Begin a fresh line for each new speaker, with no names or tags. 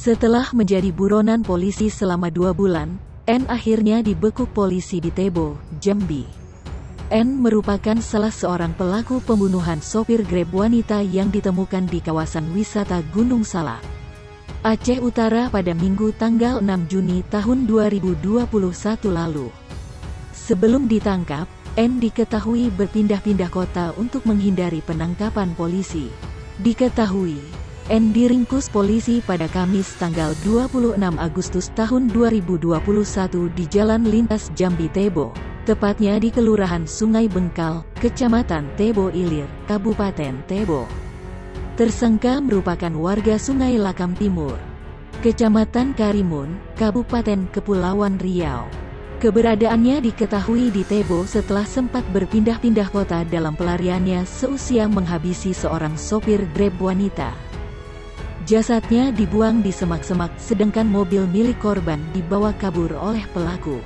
Setelah menjadi buronan polisi selama 2 bulan, N akhirnya dibekuk polisi di Tebo, Jambi. N merupakan salah seorang pelaku pembunuhan sopir Grab wanita yang ditemukan di kawasan wisata Gunung Salak, Aceh Utara pada Minggu tanggal 6 Juni tahun 2021 lalu. Sebelum ditangkap, N diketahui berpindah-pindah kota untuk menghindari penangkapan polisi. Diketahui, N diringkus polisi pada Kamis tanggal 26 Agustus tahun 2021 di Jalan Lintas Jambi Tebo, tepatnya di Kelurahan Sungai Bengkal, Kecamatan Tebo Ilir, Kabupaten Tebo. Tersangka merupakan warga Sungai Lakam Timur, Kecamatan Karimun, Kabupaten Kepulauan Riau. Keberadaannya diketahui di Tebo setelah sempat berpindah-pindah kota dalam pelariannya seusia menghabisi seorang sopir Grab wanita. Jasadnya dibuang di semak-semak, sedangkan mobil milik korban dibawa kabur oleh pelaku.